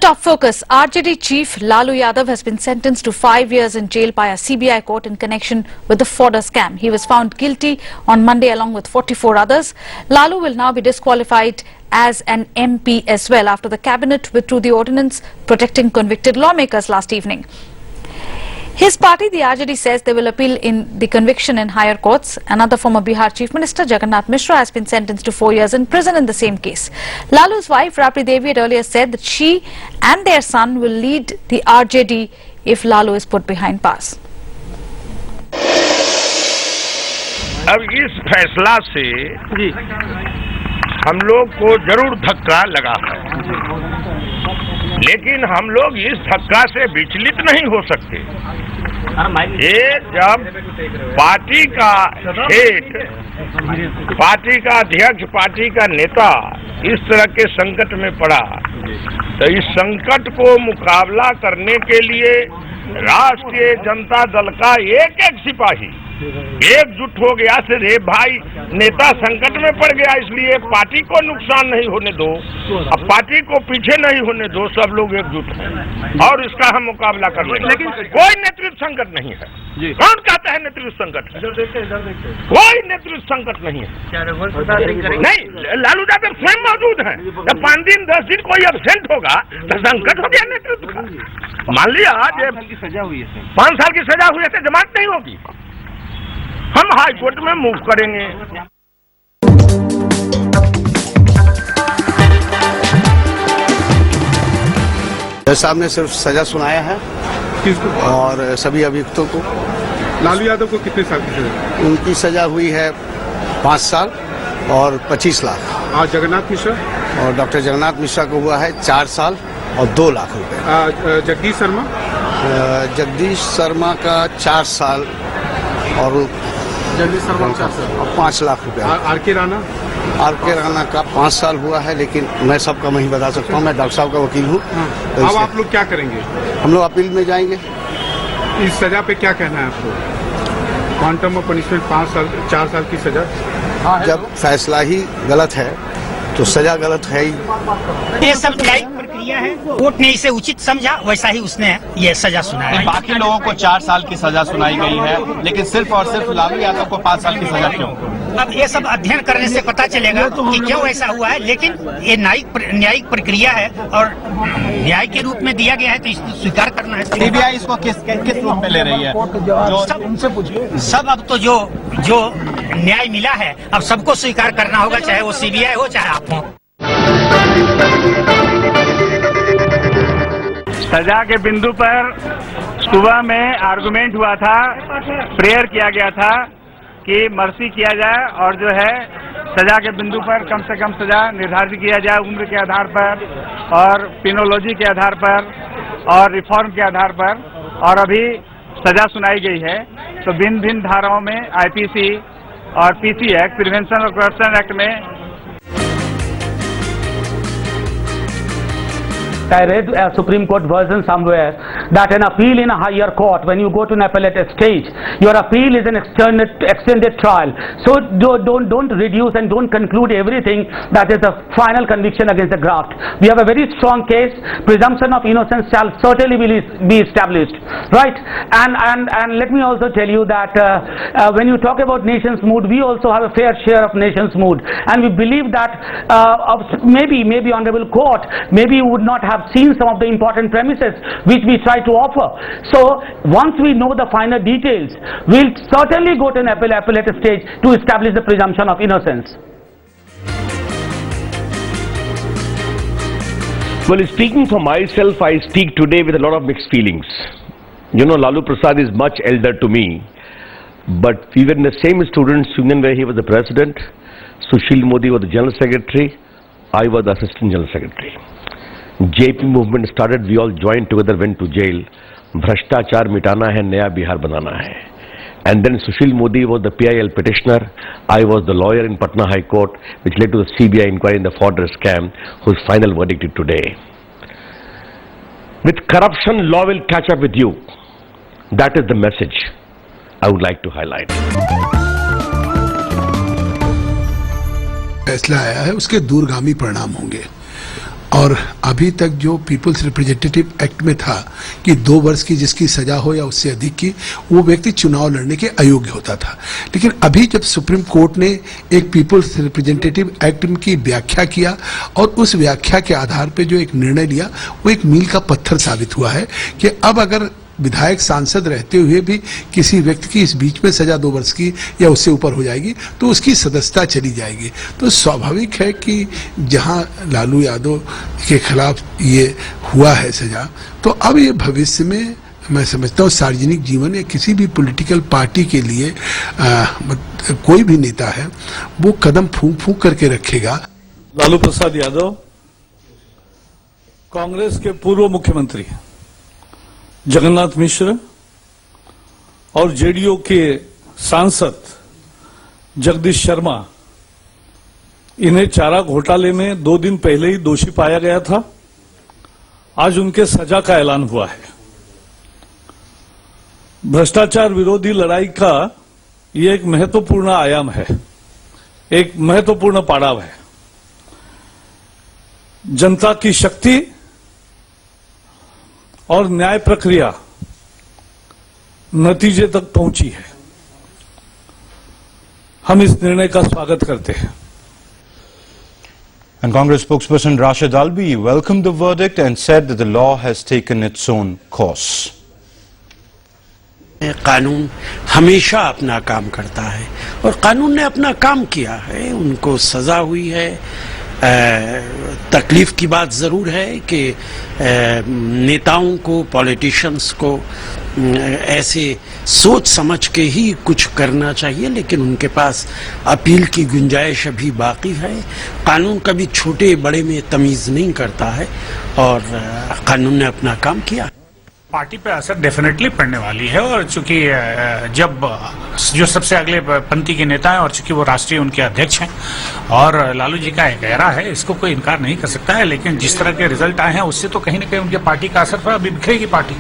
top focus, RJD chief Lalu Yadav has been sentenced to 5 years in jail by a CBI court in connection with the fodder scam. He was found guilty on Monday along with 44 others. Lalu will now be disqualified as an MP as well after the cabinet withdrew the ordinance protecting convicted lawmakers last evening. His party, the RJD, says they will appeal in the conviction in higher courts. Another former Bihar Chief Minister, Jagannath Mishra, has been sentenced to 4 years in prison in the same case. Lalu's wife, Rabri Devi, had earlier said that she and their son will lead the RJD if Lalu is put behind bars. अब इस फैसला से हम लोग को जरूर धक्का लगा है, लेकिन हम लोग इस धक्का से विचलित नहीं हो सकते। ये जब पार्टी का हेड, पार्टी का अध्यक्ष, पार्टी का नेता इस तरह के संकट में पड़ा, तो इस संकट को मुकाबला करने के लिए राष्ट्रीय जनता दल का एक एक सिपाही एकजुट हो गया। से रे भाई, नेता संकट में पड़ गया, इसलिए पार्टी को नुकसान नहीं होने दो, अब पार्टी को पीछे नहीं होने दो, सब लोग एकजुट हैं और इसका हम मुकाबला कर लेंगे। लेकिन कोई नेतृत्व संकट नहीं है। कौन कहता है नेतृत्व संकट है? कोई नेतृत्व संकट नहीं है। नहीं, लालू यादव स्वयं मौजूद है। जब 5 दिन 10 दिन कोई एब्सेंट होगा तो संकट हो गया नेतृत्व का। मान लिया आज 5 साल की सजा हुई है तो जमानत नहीं होगी, हम हाई कोर्ट में मूव करेंगे। जज साहब ने सिर्फ सजा सुनाया है। किसको? और सभी अभियुक्तों को। लालू यादव को कितने साल की सजा? उनकी सजा हुई है 5 साल और 25 लाख। और जगन्नाथ मिश्रा? और डॉक्टर जगन्नाथ मिश्रा को हुआ है 4 साल और 2 लाख रुपए। जगदीश शर्मा? जगदीश शर्मा का 4 साल और जगदीश शर्मा 4 साल और 5 लाख रुपए। आर के राणा? आर के राणा का 5 साल हुआ है, लेकिन मैं सबका नहीं बता सकता हूँ, मैं डॉक्टर साहब का वकील हूँ। तो अब आप लोग क्या करेंगे? हम लोग अपील में जाएंगे। इस सजा पे क्या कहना है आपको? क्वांटम ऑफ पनिशमेंट 5 साल 4 साल की सजा? जब फैसला ही गलत है तो सजा गलत है ही। ये सब न्यायिक प्रक्रिया है, कोर्ट ने इसे उचित समझा, वैसा ही उसने ये सजा सुनाया। बाकी लोगों को 4 साल की सजा सुनाई गई है, लेकिन सिर्फ और सिर्फ लालू यादव को 5 साल की सजा क्यों? अब ये सब अध्ययन करने से पता चलेगा कि क्यों ऐसा हुआ है, लेकिन ये न्यायिक प्रक्रिया है और न्याय के रूप में दिया गया है तो इसको स्वीकार करना है। सीबीआई इसको किस रूप में ले रही है? सब अब तो जो न्याय मिला है अब सबको स्वीकार करना होगा, चाहे वो सीबीआई हो चाहे आप हो। सजा के बिंदु पर सुबह में आर्गुमेंट हुआ था, प्रेयर किया गया था कि मर्सी किया जाए और जो है सजा के बिंदु पर कम से कम सजा निर्धारित किया जाए उम्र के आधार पर और पिनोलॉजी के आधार पर और रिफॉर्म के आधार पर, और अभी सजा सुनाई गई है। तो भिन्न भिन्न धाराओं में आईपीसी और पीसी एक्ट, प्रिवेंशन और करप्शन एक्ट में I read a Supreme Court version somewhere that an appeal in a higher court, when you go to an appellate stage, your appeal is an extended trial. So don't reduce and don't conclude everything that is the final conviction against the graft. We have a very strong case. Presumption of innocence shall certainly be established, right? And let me also tell you that when you talk about nation's mood, we also have a fair share of nation's mood, and we believe that maybe honorable court maybe would not have seen some of the important premises which we try to offer. So once we know the finer details, we'll certainly go to an appellate stage to establish the presumption of innocence. Well, speaking for myself, I speak today with a lot of mixed feelings. You know, Lalu Prasad is much elder to me, but we were in the same students' union where he was the president, Sushil Modi was the general secretary, I was the assistant general secretary. JP movement started, we all joined together, went to jail. भ्रष्टाचार मिटाना है, नया बिहार बनाना है. And then Sushil Modi was the PIL petitioner, I was the lawyer in Patna High Court, which led to the CBI inquiry in the fodder scam, whose final verdict is today. With corruption, law will catch up with you. That is the message I would like to highlight. फैसला आया है, उसके दूरगामी परिणाम होंगे और अभी तक जो पीपल्स रिप्रेजेंटेटिव एक्ट में था कि 2 वर्ष की जिसकी सजा हो या उससे अधिक की, वो व्यक्ति चुनाव लड़ने के अयोग्य होता था। लेकिन अभी जब सुप्रीम कोर्ट ने एक पीपल्स रिप्रेजेंटेटिव एक्ट की व्याख्या किया और उस व्याख्या के आधार पर जो एक निर्णय लिया, वो एक मील का पत्थर साबित हुआ है कि अब अगर विधायक सांसद रहते हुए भी किसी व्यक्ति की इस बीच में सजा 2 वर्ष की या उससे ऊपर हो जाएगी तो उसकी सदस्यता चली जाएगी। तो स्वाभाविक है कि जहां लालू यादव के खिलाफ ये हुआ है सजा, तो अब ये भविष्य में मैं समझता हूँ सार्वजनिक जीवन या किसी भी पॉलिटिकल पार्टी के लिए कोई भी नेता है वो कदम फूंक फूंक करके रखेगा। लालू प्रसाद यादव कांग्रेस के पूर्व मुख्यमंत्री जगन्नाथ मिश्र और जेडीयू के सांसद जगदीश शर्मा, इन्हें चारा घोटाले में 2 दिन पहले ही दोषी पाया गया था। आज उनके सजा का ऐलान हुआ है। भ्रष्टाचार विरोधी लड़ाई का ये एक महत्वपूर्ण आयाम है, एक महत्वपूर्ण पड़ाव है। जनता की शक्ति और न्याय प्रक्रिया नतीजे तक पहुंची है। हम इस निर्णय का स्वागत करते हैं। And Congress spokesperson Rashid Alvi welcomed the verdict and said that the law has taken its own course. कानून हमेशा अपना काम करता है और कानून ने अपना काम किया है, उनको सजा हुई है। तकलीफ की बात जरूर है कि नेताओं को, पॉलिटिशियंस को ऐसे सोच समझ के ही कुछ करना चाहिए, लेकिन उनके पास अपील की गुंजाइश अभी बाकी है। कानून कभी छोटे बड़े में तमीज नहीं करता है और कानून ने अपना काम किया। पार्टी पे असर डेफिनेटली पड़ने वाली है और चूंकि जब जो सबसे अगले पंक्ति के नेता हैं और चूंकि वो राष्ट्रीय उनके अध्यक्ष हैं और लालू जी का एक गहरा है, इसको कोई इनकार नहीं कर सकता है। लेकिन जिस तरह के रिजल्ट आए हैं उससे तो कहीं ना कहीं उनके पार्टी का असर पर अभी बिखरेगी पार्टी।